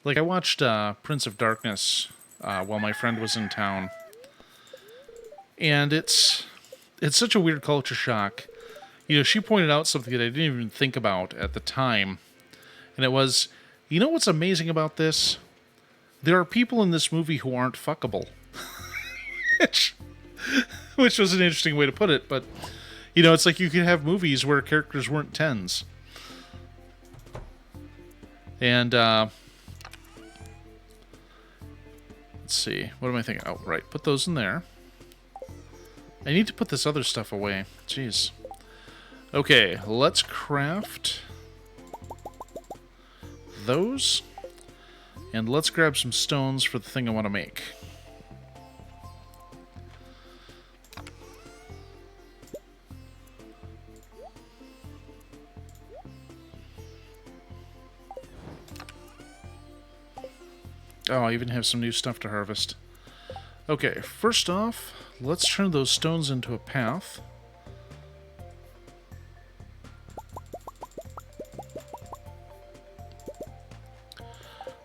Like, I watched Prince of Darkness while my friend was in town, and it's such a weird culture shock. You know, she pointed out something that I didn't even think about at the time, and it was, you know what's amazing about this? There are people in this movie who aren't fuckable, which, which was an interesting way to put it, but, you know, it's like you could have movies where characters weren't tens. And, let's see, what am I thinking? Oh, right, put those in there. I need to put this other stuff away. Jeez. Okay, let's craft those. And let's grab some stones for the thing I want to make. Oh, I even have some new stuff to harvest. Okay, first off, let's turn those stones into a path.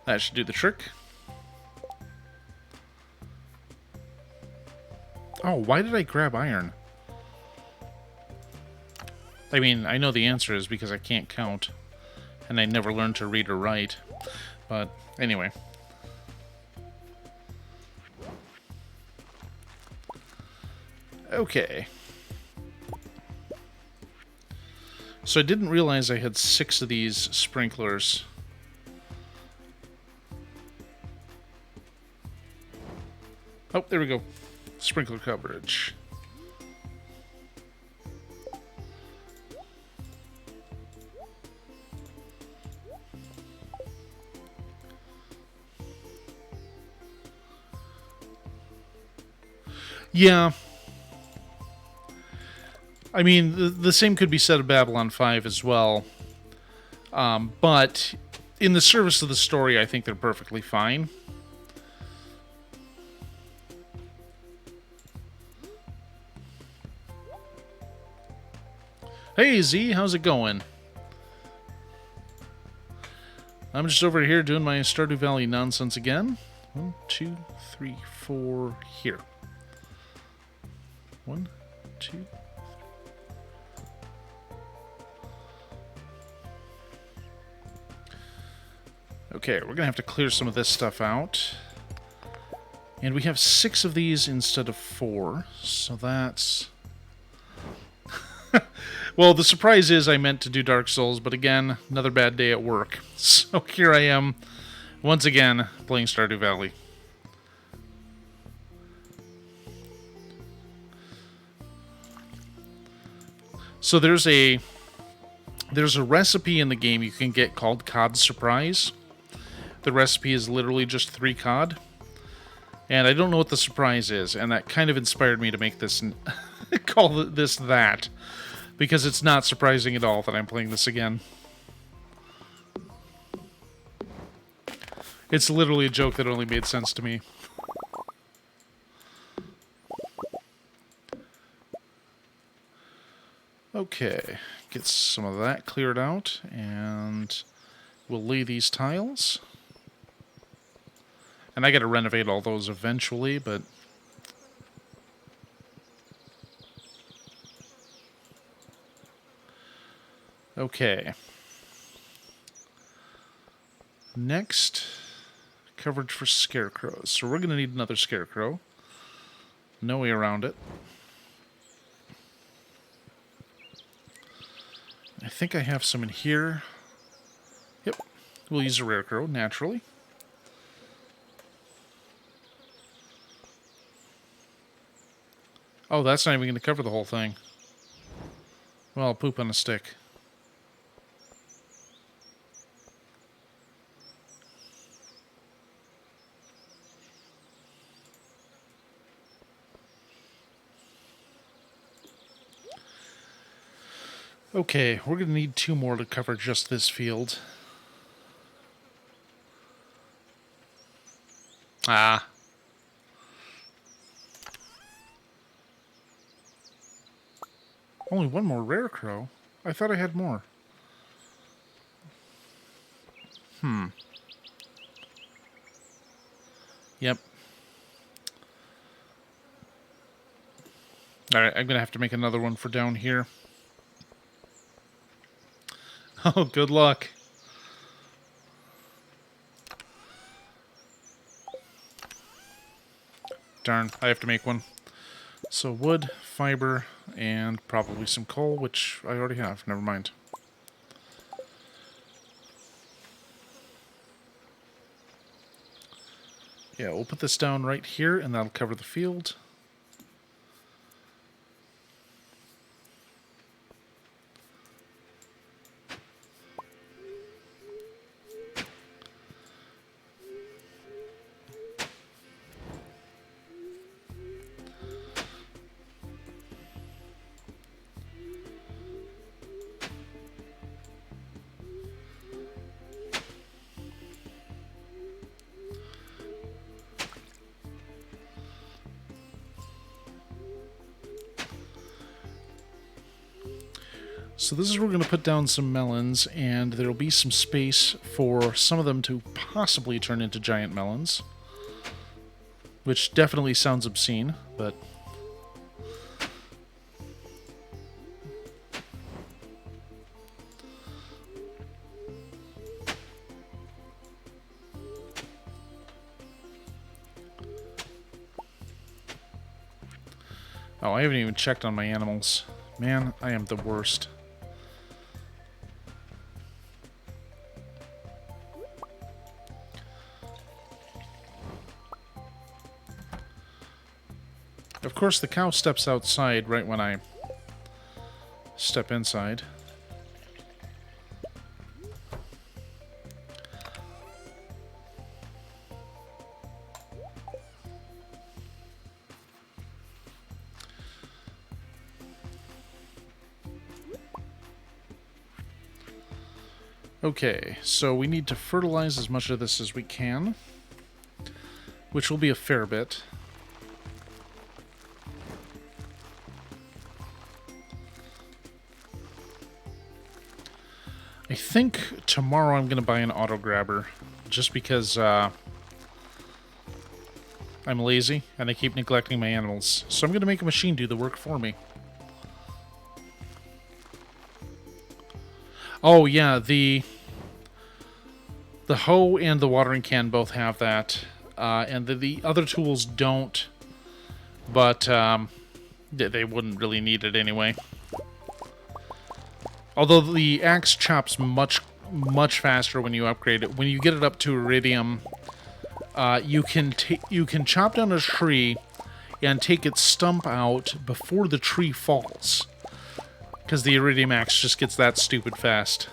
That should do the trick. Oh, why did I grab iron? I mean, I know the answer is because I can't count, and I never learned to read or write. But anyway. Okay. So I didn't realize I had 6 of these sprinklers. Oh, there we go. Sprinkler coverage. Yeah. I mean, the same could be said of Babylon 5 as well. But in the service of the story, I think they're perfectly fine. Hey, Z, how's it going? I'm just over here doing my Stardew Valley nonsense again. 1, 2, 3, 4, here. 1, 2. Okay, we're going to have to clear some of this stuff out. And we have 6 of these instead of 4, so that's... Well, the surprise is I meant to do Dark Souls, but again, another bad day at work. So here I am, once again, playing Stardew Valley. So there's a recipe in the game you can get called Cod Surprise. The recipe is literally just 3 cod. And I don't know what the surprise is, and that kind of inspired me to make this, call this that. Because it's not surprising at all that I'm playing this again. It's literally a joke that only made sense to me. Okay, get some of that cleared out, and we'll lay these tiles. And I gotta renovate all those eventually, but... Okay. Next, coverage for scarecrows. So we're going to need another scarecrow. No way around it. I think I have some in here. Yep. We'll use a rare crow, naturally. Oh, that's not even going to cover the whole thing. Well, poop on a stick. Okay, we're going to need 2 more to cover just this field. Ah. Only 1 more rare crow? I thought I had more. Yep. Alright, I'm going to have to make another one for down here. Oh, good luck. Darn, I have to make one. So wood, fiber, and probably some coal, which I already have. Never mind. Yeah, we'll put this down right here, and that'll cover the field. So this is where we're going to put down some melons, and there'll be some space for some of them to possibly turn into giant melons. Which definitely sounds obscene, but... Oh, I haven't even checked on my animals. Man, I am the worst. Of course, the cow steps outside right when I step inside. Okay, so we need to fertilize as much of this as we can, which will be a fair bit. I think tomorrow I'm going to buy an auto grabber, just because I'm lazy and I keep neglecting my animals. So I'm going to make a machine do the work for me. Oh yeah, the hoe and the watering can both have that, and the other tools don't, but they wouldn't really need it anyway. Although the axe chops much faster when you upgrade it. When you get it up to iridium, you can chop down a tree and take its stump out before the tree falls, because the iridium axe just gets that stupid fast.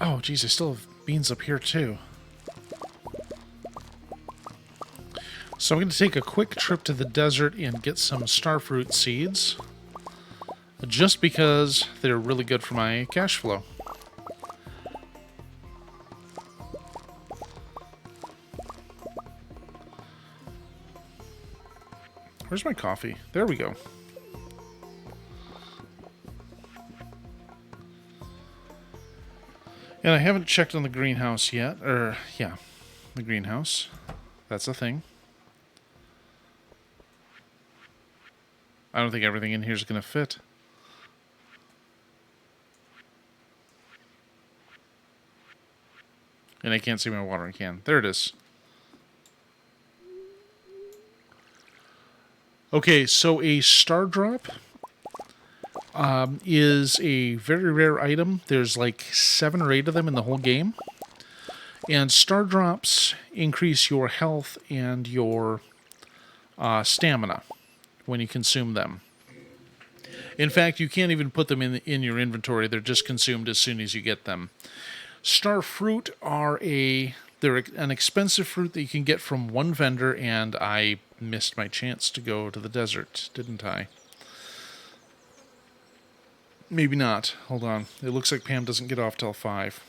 Oh, geez, I still have beans up here, too. So I'm going to take a quick trip to the desert and get some starfruit seeds, just because they're really good for my cash flow. Where's my coffee? There we go. And I haven't checked on the greenhouse yet. Yeah, the greenhouse. That's a thing. I don't think everything in here is going to fit. And I can't see my watering can. There it is. Okay, so a star drop is a very rare item. There's like 7 or 8 of them in the whole game. And star drops increase your health and your stamina when you consume them. In fact, you can't even put them in your inventory. They're just consumed as soon as you get them. Starfruit they're an expensive fruit that you can get from one vendor, and I missed my chance to go to the desert, didn't I? Maybe not. Hold on. It looks like Pam doesn't get off till 5.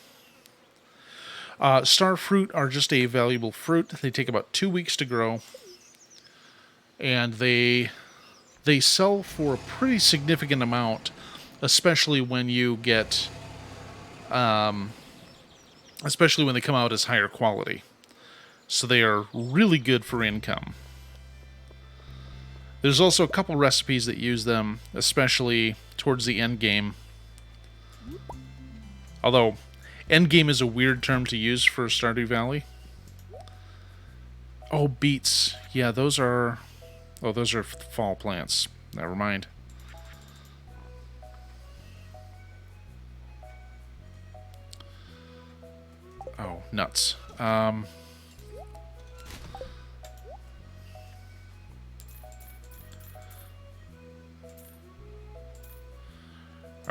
Starfruit are just a valuable fruit. They take about 2 weeks to grow, and they sell for a pretty significant amount, especially when you get, especially when they come out as higher quality. So they are really good for income. There's also a couple recipes that use them, especially towards the end game. Although, end game is a weird term to use for Stardew Valley. Oh, beets. Yeah, those are... Oh, those are fall plants. Never mind. Oh, nuts. Alright,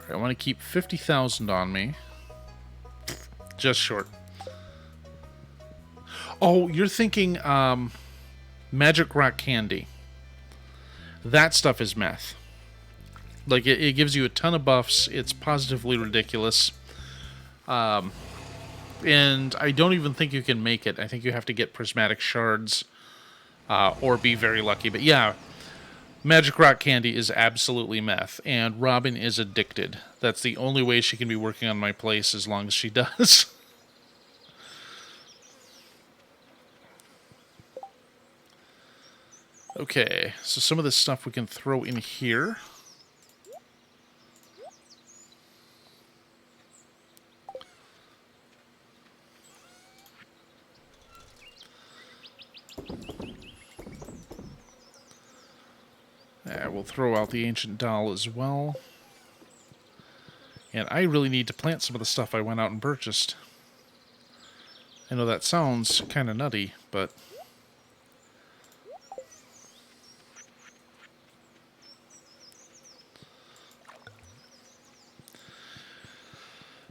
I want to keep 50,000 on me. Just short. Oh, you're thinking magic rock candy. That stuff is meth. Like, it gives you a ton of buffs. It's positively ridiculous. And I don't even think you can make it. I think you have to get prismatic shards or be very lucky. But yeah, magic rock candy is absolutely meth. And Robin is addicted. That's the only way she can be working on my place as long as she does. Okay, so some of this stuff we can throw in here. We'll throw out the ancient doll as well. And I really need to plant some of the stuff I went out and purchased. I know that sounds kind of nutty, but...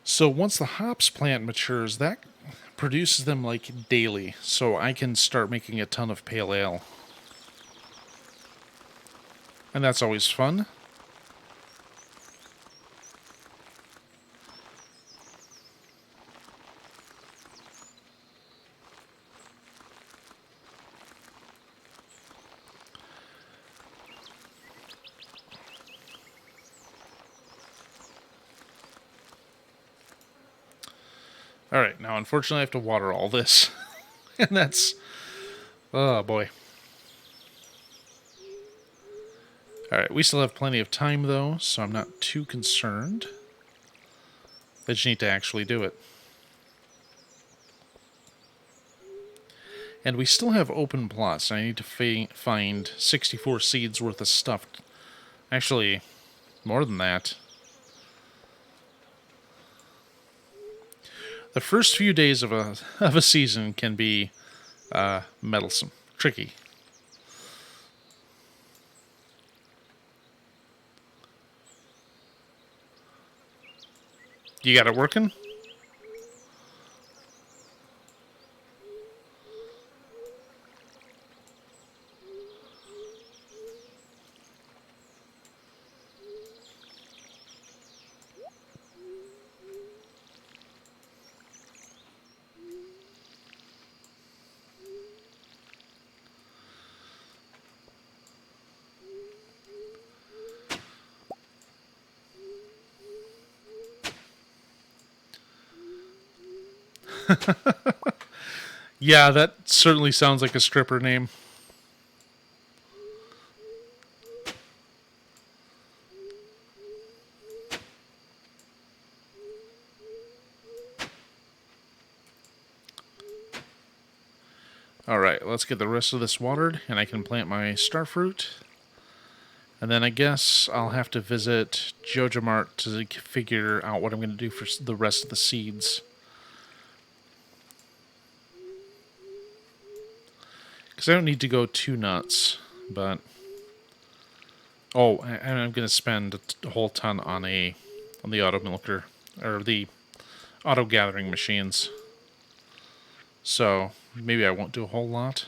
So once the hops plant matures, that produces them like daily, so I can start making a ton of pale ale. And that's always fun. Alright, now unfortunately I have to water all this. And that's... Oh boy. Alright, we still have plenty of time though, so I'm not too concerned. I just need to actually do it. And we still have open plots. I need to find 64 seeds worth of stuff. Actually, more than that. The first few days of a season can be meddlesome, tricky. You got it working? Yeah, that certainly sounds like a stripper name. Alright, let's get the rest of this watered, and I can plant my starfruit. And then I guess I'll have to visit Joja Mart to figure out what I'm going to do for the rest of the seeds. Because I don't need to go too nuts, but... Oh, and I'm going to spend a whole ton on the auto milker, or the auto gathering machines. So, maybe I won't do a whole lot.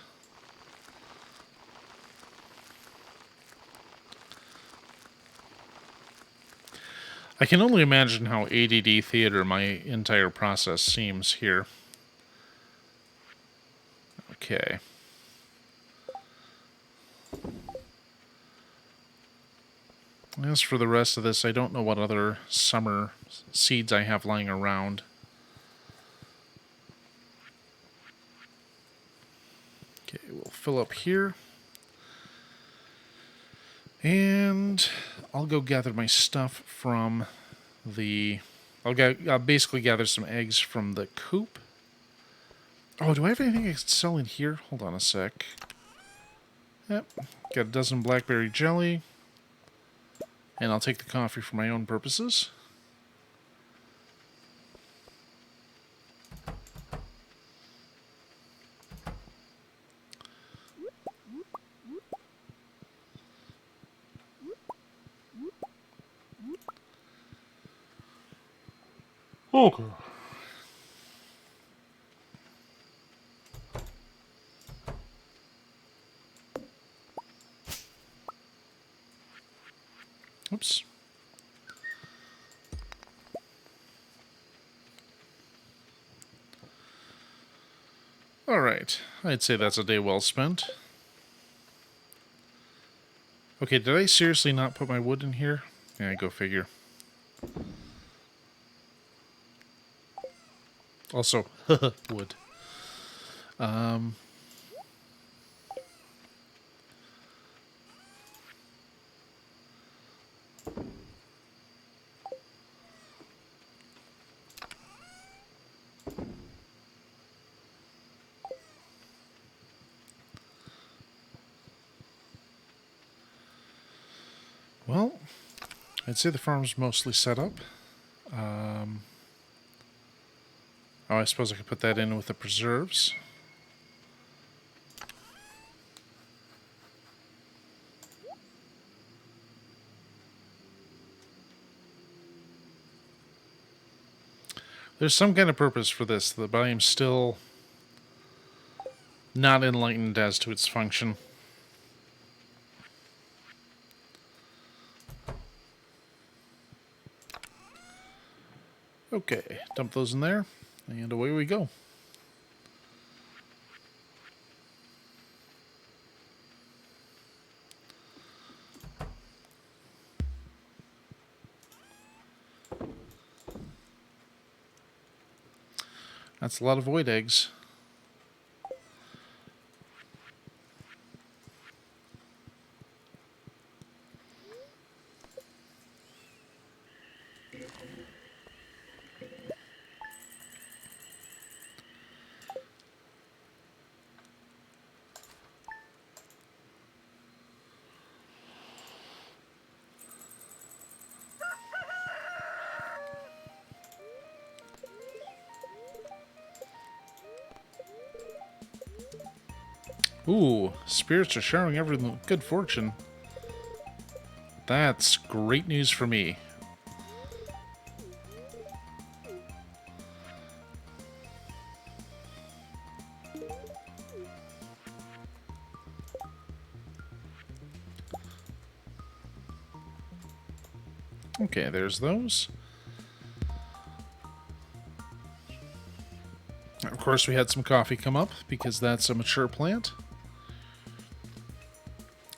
I can only imagine how ADD theater my entire process seems here. Okay. As for the rest of this, I don't know what other summer seeds I have lying around. Okay, we'll fill up here. And I'll go gather my stuff from the... I'll basically gather some eggs from the coop. Oh, do I have anything I can sell in here? Hold on a sec. Yep, got a dozen blackberry jelly. And I'll take the coffee for my own purposes. Okay. Oops. Alright, I'd say that's a day well spent. Okay, did I seriously not put my wood in here? Yeah, go figure. Also, wood. Well, I'd say the farm's mostly set up. Oh, I suppose I could put that in with the preserves. There's some kind of purpose for this, but I am still not enlightened as to its function. Okay, dump those in there, and away we go. That's a lot of void eggs. Ooh, spirits are showering everyone good fortune. That's great news for me. Okay, there's those. Of course, we had some coffee come up because that's a mature plant.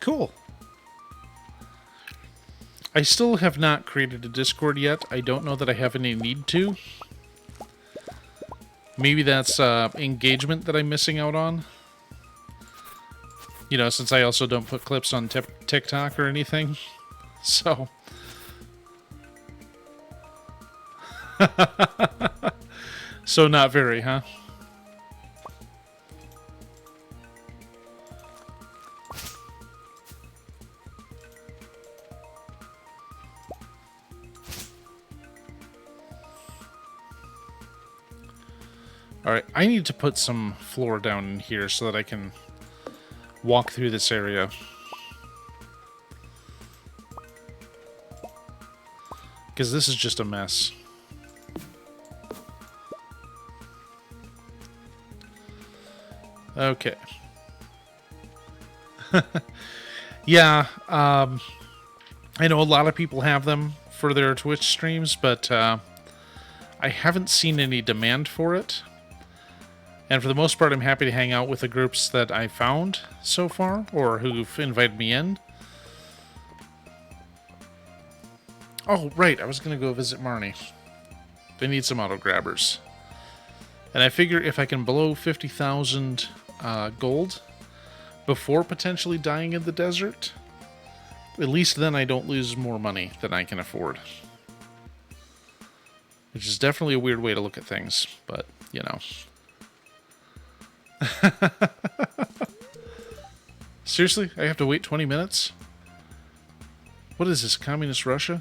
Cool. I still have not created a Discord yet. I don't know that I have any need to. Maybe that's engagement that I'm missing out on. You know, since I also don't put clips on TikTok or anything. So... So not very, huh? Alright, I need to put some floor down in here so that I can walk through this area. Because this is just a mess. Okay. Yeah, I know a lot of people have them for their Twitch streams, but I haven't seen any demand for it. And for the most part, I'm happy to hang out with the groups that I found so far, or who've invited me in. Oh, right, I was going to go visit Marnie. They need some auto-grabbers. And I figure if I can blow 50,000 gold before potentially dying in the desert, at least then I don't lose more money than I can afford. Which is definitely a weird way to look at things, but, you know. Seriously? I have to wait 20 minutes? What is this, Communist Russia?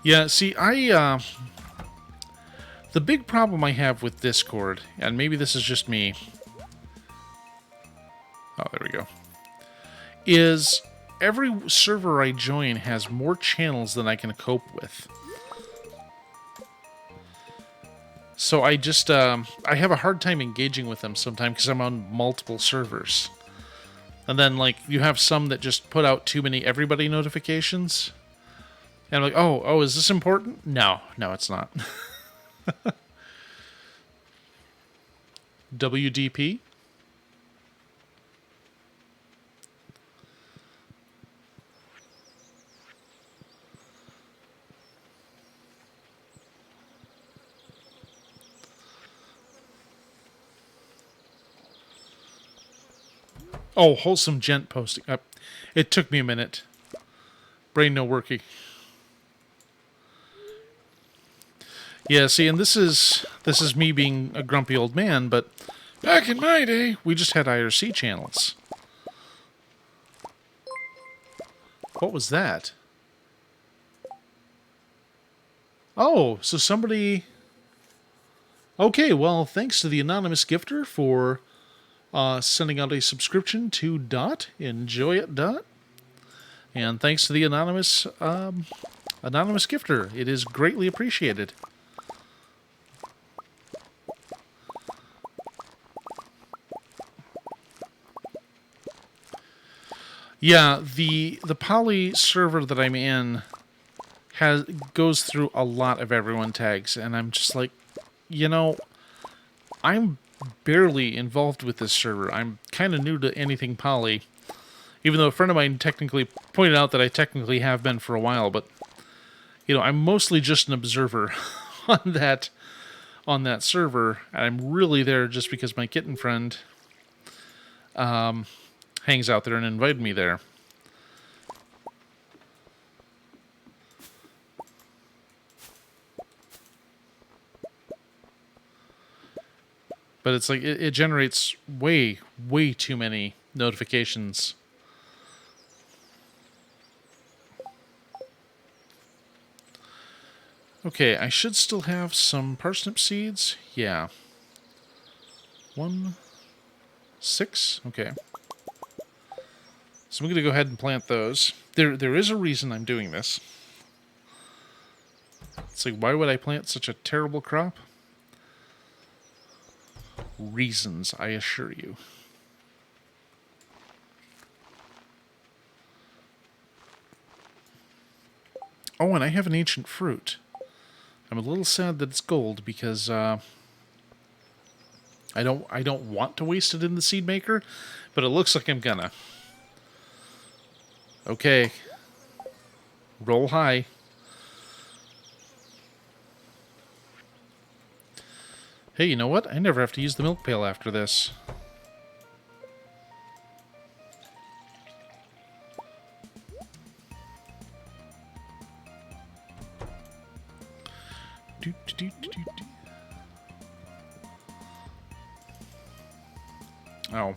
Yeah, see, the big problem I have with Discord, and maybe this is just me... Oh, there we go. Is every server I join has more channels than I can cope with. So I just, I have a hard time engaging with them sometimes because I'm on multiple servers. And then, like, you have some that just put out too many everybody notifications. And I'm like, oh, is this important? No, it's not. WDP? Oh, wholesome gent posting. It took me a minute. Brain no working. Yeah, see, and this is me being a grumpy old man, but back in my day, we just had IRC channels. What was that? Oh, so somebody... Okay, well, thanks to the anonymous gifter for sending out a subscription to Dot. Enjoy it, Dot. And thanks to the anonymous gifter. It is greatly appreciated. Yeah, the Poly server that I'm in goes through a lot of everyone tags, and I'm just like, you know, I'm barely involved with this server. I'm kind of new to anything Poly, even though a friend of mine technically pointed out that I technically have been for a while, but, you know, I'm mostly just an observer on that server, and I'm really there just because my kitten friend hangs out there and invited me there. But it's like, it generates way too many notifications. Okay, I should still have some parsnip seeds. Yeah. 1, 6. Okay. So I'm going to go ahead and plant those. There is a reason I'm doing this. It's like, why would I plant such a terrible crop? Reasons, I assure you. Oh, and I have an ancient fruit. I'm a little sad that it's gold because I don't want to waste it in the seed maker, but it looks like I'm gonna. Okay. Roll high. Hey, you know what? I never have to use the milk pail after this. Oh.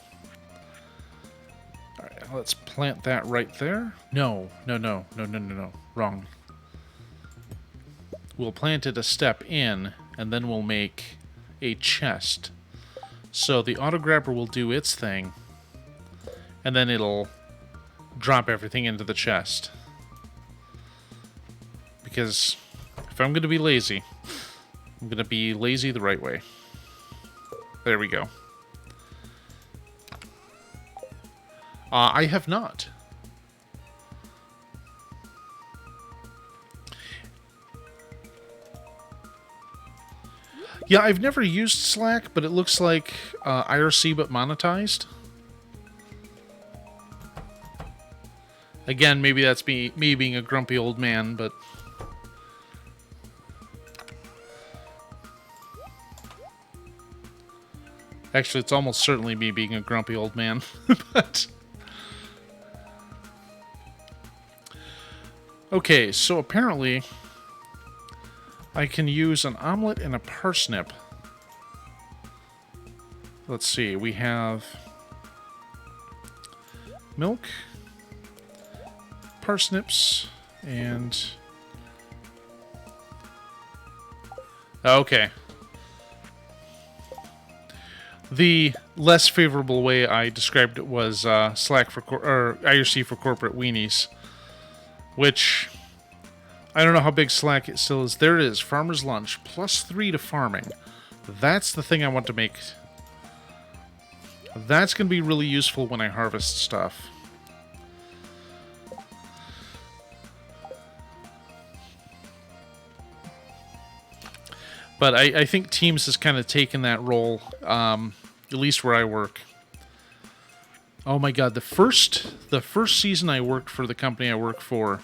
Alright, let's plant that right there. No. Wrong. We'll plant it a step in, and then we'll make a chest. So the auto grabber will do its thing, and then it'll drop everything into the chest. Because if I'm going to be lazy, I'm going to be lazy the right way. There we go. I have not. Yeah, I've never used Slack, but it looks like IRC but monetized. Again, maybe that's me being a grumpy old man, but... Actually, it's almost certainly me being a grumpy old man, but... Okay, so apparently I can use an omelet and a parsnip. Let's see, we have milk, parsnips, and... Okay. The less favorable way I described it was Slack for or IRC for corporate weenies, which I don't know how big Slack it still is. There it is, farmer's lunch +3 to farming. That's the thing I want to make. That's going to be really useful when I harvest stuff. But I think Teams has kind of taken that role, at least where I work. Oh my god, the first season I worked for the company I work for,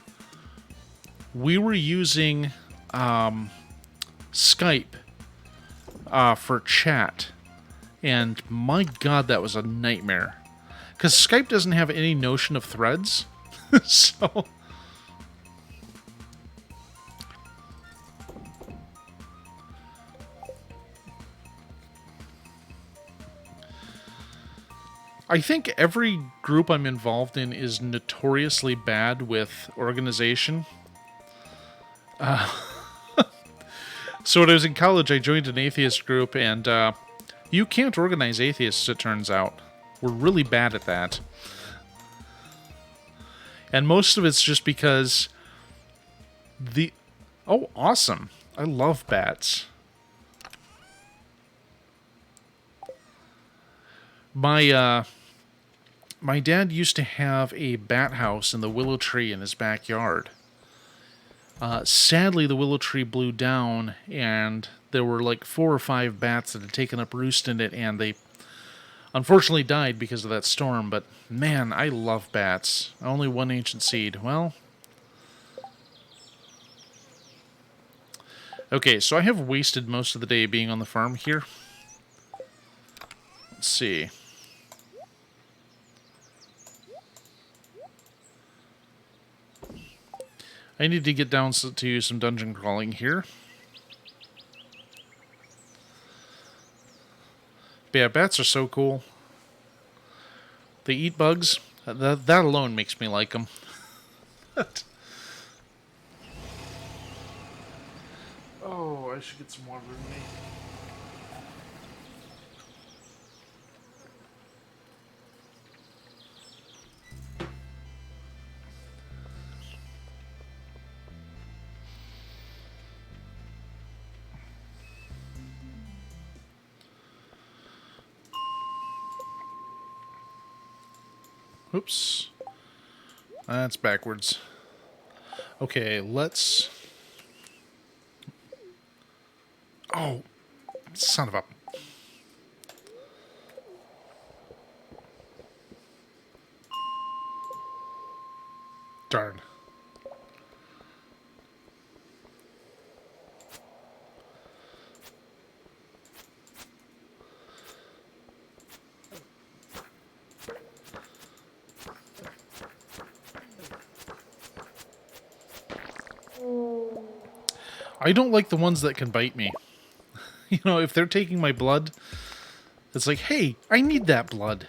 we were using Skype for chat. And my god, that was a nightmare. Because Skype doesn't have any notion of threads. So... I think every group I'm involved in is notoriously bad with organization. So when I was in college, I joined an atheist group, and you can't organize atheists, it turns out. We're really bad at that. And most of it's just because the... Oh, awesome. I love bats. My dad used to have a bat house in the willow tree in his backyard. Sadly, the willow tree blew down, and there were like 4 or 5 bats that had taken up roost in it, and they unfortunately died because of that storm. But man, I love bats. Only one ancient seed. Well... Okay, so I have wasted most of the day being on the farm here. Let's see. I need to get down to some dungeon crawling here. But yeah, bats are so cool. They eat bugs. That alone makes me like them. Oh, I should get some water in me. Oops. That's backwards. Okay, let's... Oh, son of a... Darn. I don't like the ones that can bite me. You know, if they're taking my blood, it's like, hey, I need that blood.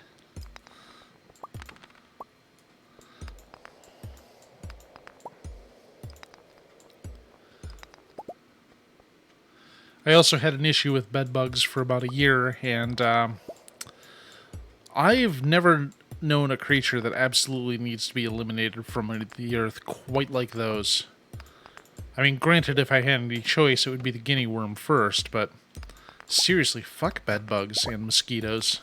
I also had an issue with bed bugs for about a year, and I've never known a creature that absolutely needs to be eliminated from the earth quite like those. I mean, granted, if I had any choice, it would be the guinea worm first, but seriously, fuck bed bugs and mosquitoes.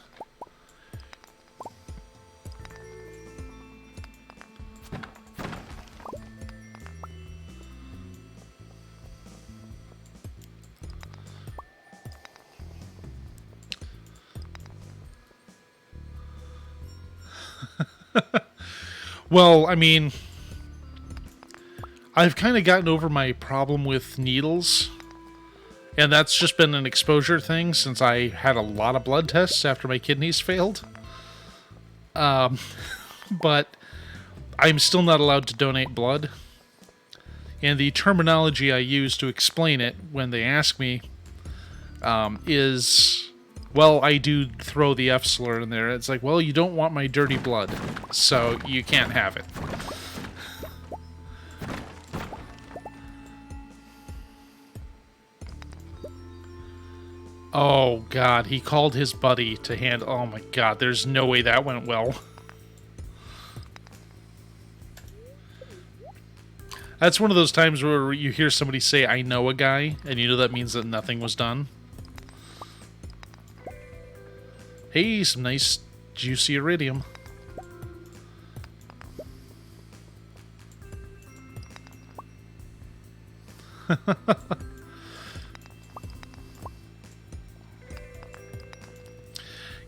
Well, I mean, I've kind of gotten over my problem with needles, and that's just been an exposure thing since I had a lot of blood tests after my kidneys failed. But I'm still not allowed to donate blood. And the terminology I use to explain it when they ask me is, well, I do throw the F slur in there. It's like, well, you don't want my dirty blood, so you can't have it. Oh, God, he called his buddy to hand... Oh, my God, there's no way that went well. That's one of those times where you hear somebody say, I know a guy, and you know that means that nothing was done. Hey, some nice, juicy iridium.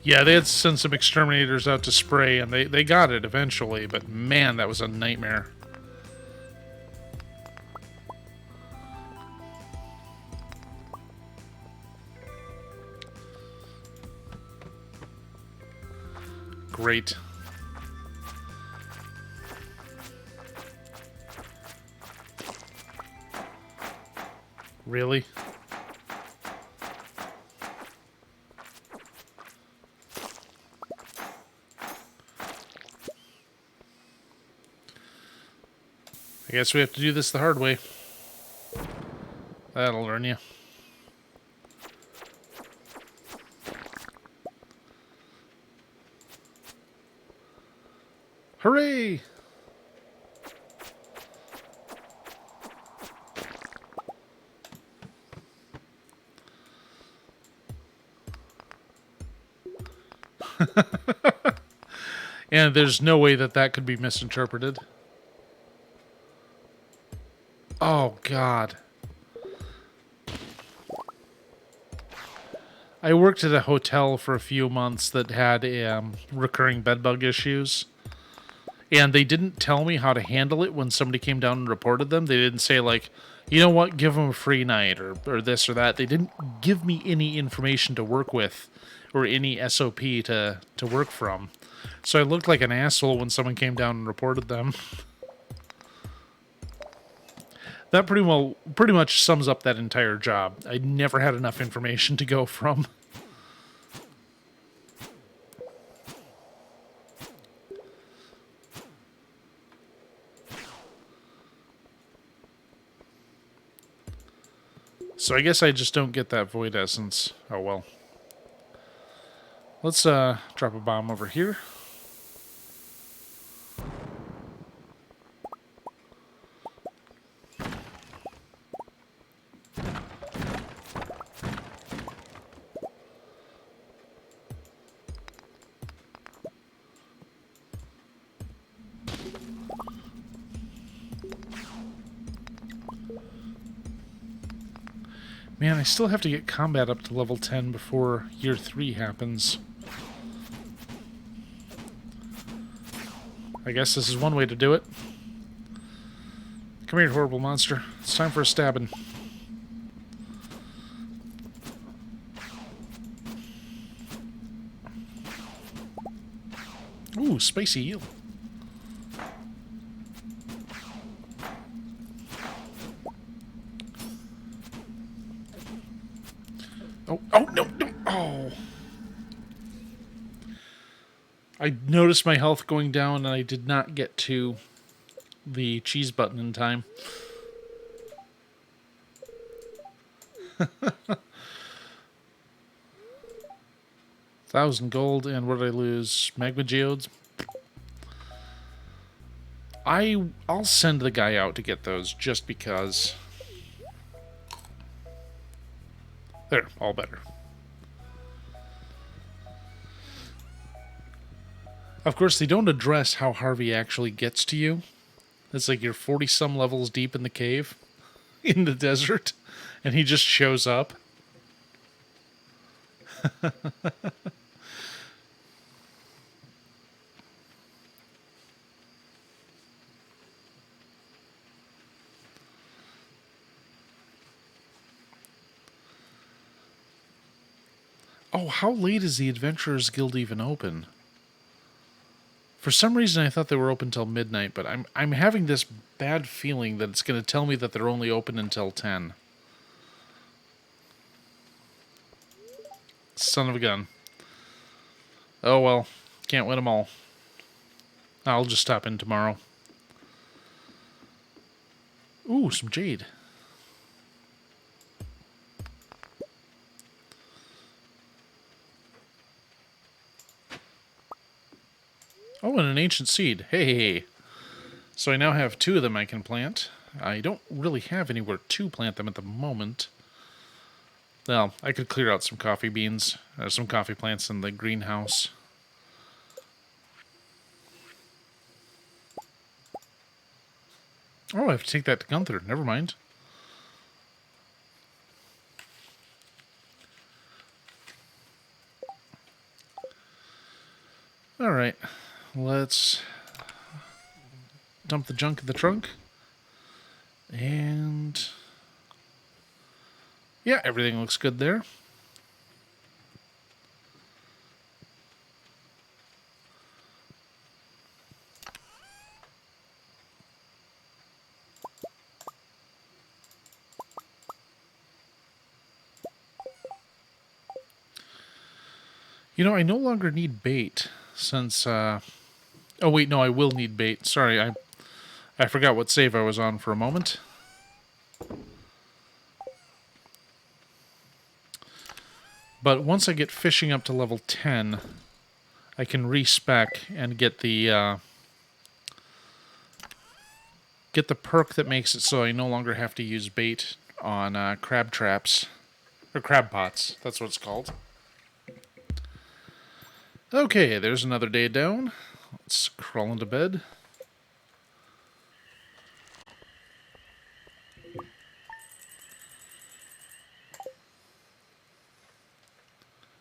Yeah, they had to send some exterminators out to spray, and they got it eventually, but man, that was a nightmare. Great. Really? I guess we have to do this the hard way. That'll learn you. Hooray! And there's no way that that could be misinterpreted. Oh, God. I worked at a hotel for a few months that had recurring bedbug issues. And they didn't tell me how to handle it when somebody came down and reported them. They didn't say, like, you know what, give them a free night or this or that. They didn't give me any information to work with or any SOP to work from. So I looked like an asshole when someone came down and reported them. That pretty much sums up that entire job. I never had enough information to go from. So I guess I just don't get that void essence. Oh well. Let's drop a bomb over here. Man, I still have to get combat up to level 10 before year 3 happens. I guess this is one way to do it. Come here, horrible monster. It's time for a stabbing. Ooh, spicy eel. Oh, no. Oh. I noticed my health going down and I did not get to the cheese button in time. 1,000 gold, and what did I lose? Magma geodes? I'll send the guy out to get those just because. There, all better. Of course, they don't address how Harvey actually gets to you. It's like you're 40-some levels deep in the cave, in the desert, and he just shows up. Oh, how late is the Adventurers Guild even open? For some reason, I thought they were open till midnight, but I'm having this bad feeling that it's going to tell me that they're only open until 10. Son of a gun. Oh well, can't win them all. I'll just stop in tomorrow. Ooh, some jade. Oh, and an ancient seed. Hey. So I now have 2 of them I can plant. I don't really have anywhere to plant them at the moment. Well, I could clear out some coffee beans, or some coffee plants in the greenhouse. Oh, I have to take that to Gunther. Never mind. Alright, let's dump the junk in the trunk. And yeah, everything looks good there. You know, I no longer need bait since oh wait, no, I will need bait. Sorry, I forgot what save I was on for a moment. But once I get fishing up to level 10, I can respec and get the perk that makes it so I no longer have to use bait on crab traps. Or crab pots, that's what it's called. Okay, there's another day down. Let's crawl into bed.